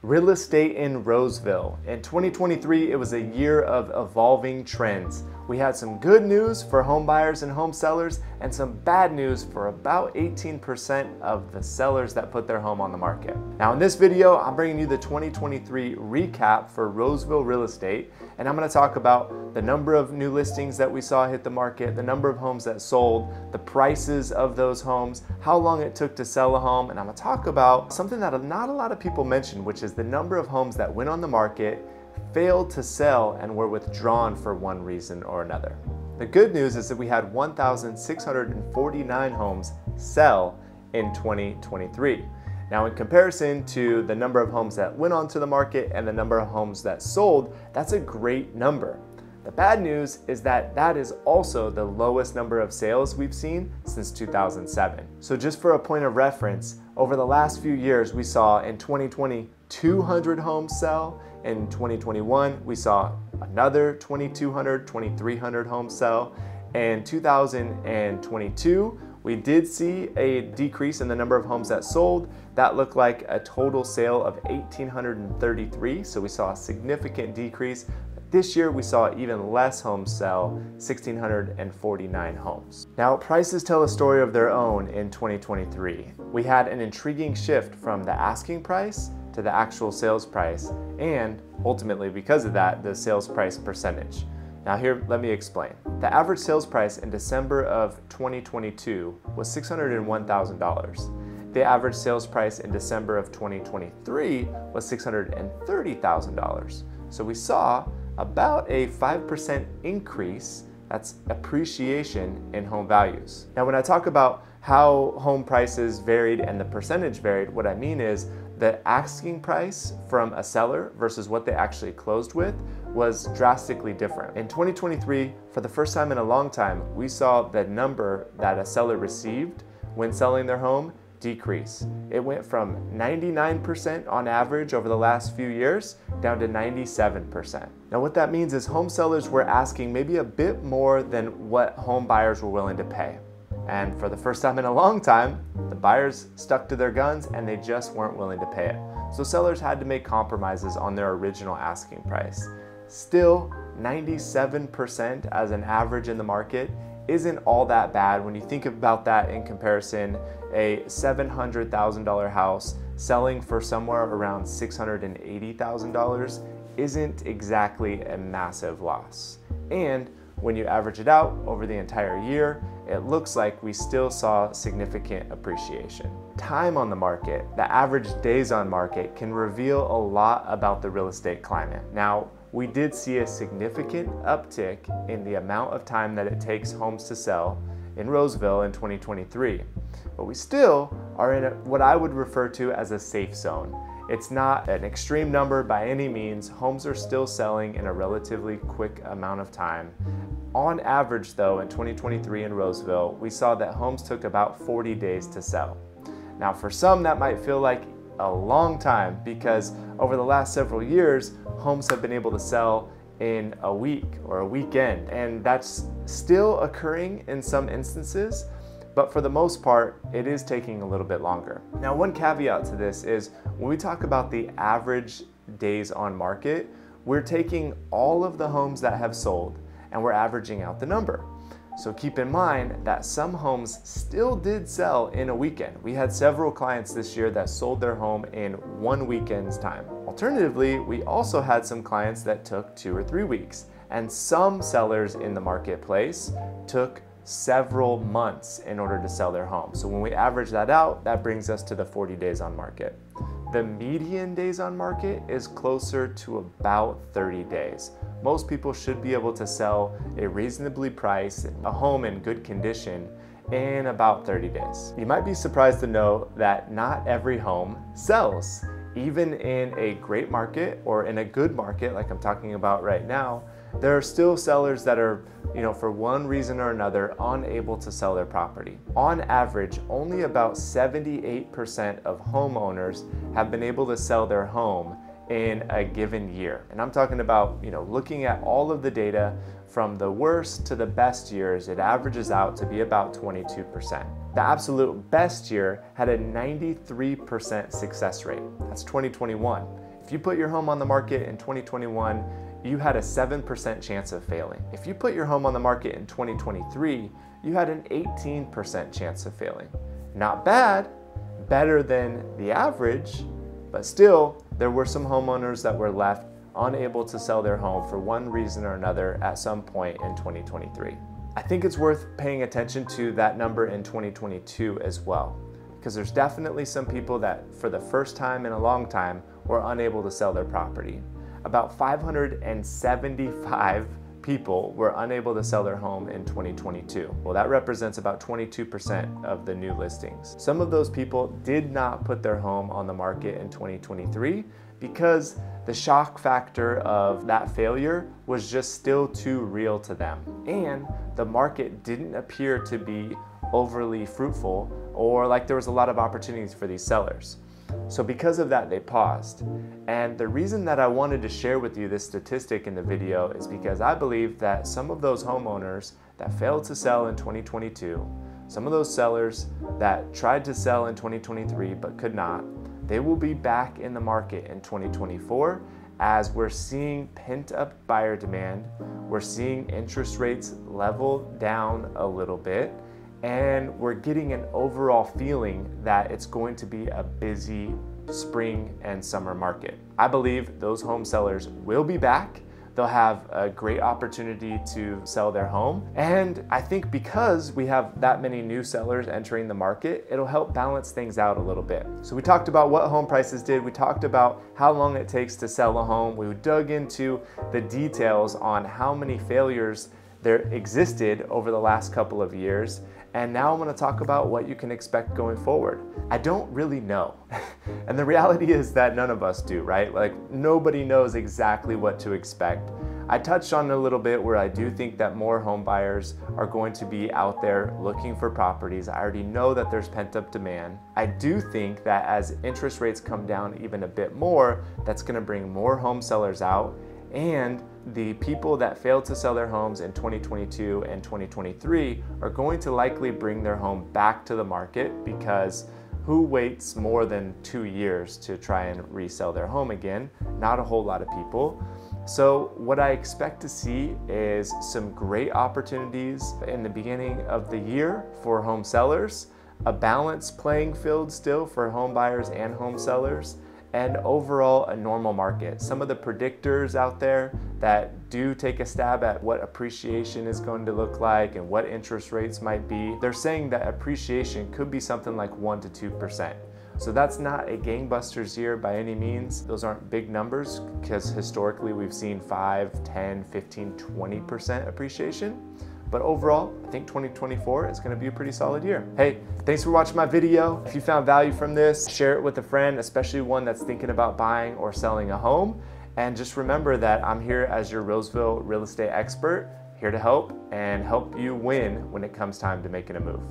Real estate in Roseville. In 2023, it was a year of evolving trends. We had some good news for home buyers and home sellers and some bad news for about 18% of the sellers that put their home on the market. Now in this video, I'm bringing you the 2023 recap for Roseville real estate, and I'm going to talk about the number of new listings that we saw hit the market, the number of homes that sold, the prices of those homes, how long it took to sell a home, and I'm going to talk about something that not a lot of people mention, which is the number of homes that went on the market, failed to sell, and were withdrawn for one reason or another. The good news is that we had 1,649 homes sell in 2023. Now, in comparison to the number of homes that went onto the market and the number of homes that sold, that's a great number. The bad news is that that is also the lowest number of sales we've seen since 2007. So just for a point of reference, over the last few years, we saw in 2020, 200 homes sell. In 2021, we saw another 2,200, 2,300 homes sell. In 2022, we did see a decrease in the number of homes that sold. That looked like a total sale of 1,833, so we saw a significant decrease. This year, we saw even less homes sell, 1,649 homes. Now, prices tell a story of their own in 2023. We had an intriguing shift from the asking price to the actual sales price, and ultimately, because of that, the sales price percentage. Now here, let me explain. The average sales price in December of 2022 was $601,000. The average sales price in December of 2023 was $630,000. So we saw about a 5% increase, that's appreciation in home values. Now when I talk about how home prices varied and the percentage varied, what I mean is the asking price from a seller versus what they actually closed with was drastically different. In 2023, for the first time in a long time, we saw the number that a seller received when selling their home decrease. It went from 99% on average over the last few years down to 97%. Now what that means is home sellers were asking maybe a bit more than what home buyers were willing to pay. And for the first time in a long time, the buyers stuck to their guns and they just weren't willing to pay it. So sellers had to make compromises on their original asking price. Still, 97% as an average in the market isn't all that bad when you think about that in comparison. A $700,000 house selling for somewhere around $680,000 isn't exactly a massive loss. And when you average it out over the entire year, it looks like we still saw significant appreciation. Time on the market, the average days on market, can reveal a lot about the real estate climate. Now, we did see a significant uptick in the amount of time that it takes homes to sell in Roseville in 2023, but we still are in what I would refer to as a safe zone. It's not an extreme number by any means. Homes are still selling in a relatively quick amount of time. On average though, in 2023 in Roseville, we saw that homes took about 40 days to sell. Now for some that might feel like a long time because over the last several years, homes have been able to sell in a week or a weekend, and that's still occurring in some instances, but for the most part, it is taking a little bit longer. Now, one caveat to this is when we talk about the average days on market, we're taking all of the homes that have sold and we're averaging out the number. So keep in mind that some homes still did sell in a weekend. We had several clients this year that sold their home in one weekend's time. Alternatively, we also had some clients that took 2 or 3 weeks, and some sellers in the marketplace took several months in order to sell their home. So when we average that out, that brings us to the 40 days on market. The median days on market is closer to about 30 days. Most people should be able to sell a reasonably priced, a home in good condition in about 30 days. You might be surprised to know that not every home sells. Even in a great market or in a good market like I'm talking about right now, there are still sellers that are, for one reason or another, unable to sell their property. On average, only about 78% of homeowners have been able to sell their home in a given year. And I'm talking about, looking at all of the data from the worst to the best years, it averages out to be about 22%. The absolute best year had a 93% success rate. That's 2021. If you put your home on the market in 2021, you had a 7% chance of failing. If you put your home on the market in 2023, you had an 18% chance of failing. Not bad, better than the average, but still, there were some homeowners that were left unable to sell their home for one reason or another at some point in 2023. I think it's worth paying attention to that number in 2022 as well, because there's definitely some people that for the first time in a long time were unable to sell their property. About 575 people were unable to sell their home in 2022. Well, that represents about 22% of the new listings. Some of those people did not put their home on the market in 2023 because the shock factor of that failure was just still too real to them. And the market didn't appear to be overly fruitful or like there was a lot of opportunities for these sellers. So because of that, they paused. And the reason that I wanted to share with you this statistic in the video is because I believe that some of those homeowners that failed to sell in 2022, some of those sellers that tried to sell in 2023 but could not, they will be back in the market in 2024 as we're seeing pent-up buyer demand, we're seeing interest rates level down a little bit, and we're getting an overall feeling that it's going to be a busy spring and summer market. I believe those home sellers will be back. They'll have a great opportunity to sell their home. And I think because we have that many new sellers entering the market, it'll help balance things out a little bit. So we talked about what home prices did. We talked about how long it takes to sell a home. We dug into the details on how many failures there existed over the last couple of years. And now I'm going to talk about what you can expect going forward. I don't really know. And the reality is that none of us do, right? Like nobody knows exactly what to expect. I touched on a little bit where I do think that more home buyers are going to be out there looking for properties. I already know that there's pent-up demand. I do think that as interest rates come down even a bit more, that's going to bring more home sellers out. And the people that failed to sell their homes in 2022 and 2023 are going to likely bring their home back to the market, because who waits more than 2 years to try and resell their home again? Not a whole lot of people. So what I expect to see is some great opportunities in the beginning of the year for home sellers, a balanced playing field still for home buyers and home sellers, and overall a normal market. Some of the predictors out there that do take a stab at what appreciation is going to look like and what interest rates might be, they're saying that appreciation could be something like 1% to 2%. So that's not a gangbusters year by any means. Those aren't big numbers because historically we've seen 5, 10, 15, 20% appreciation. But overall, I think 2024 is going to be a pretty solid year. Hey, thanks for watching my video. If you found value from this, share it with a friend, especially one that's thinking about buying or selling a home. And just remember that I'm here as your Roseville real estate expert, here to help and help you win when it comes time to making a move.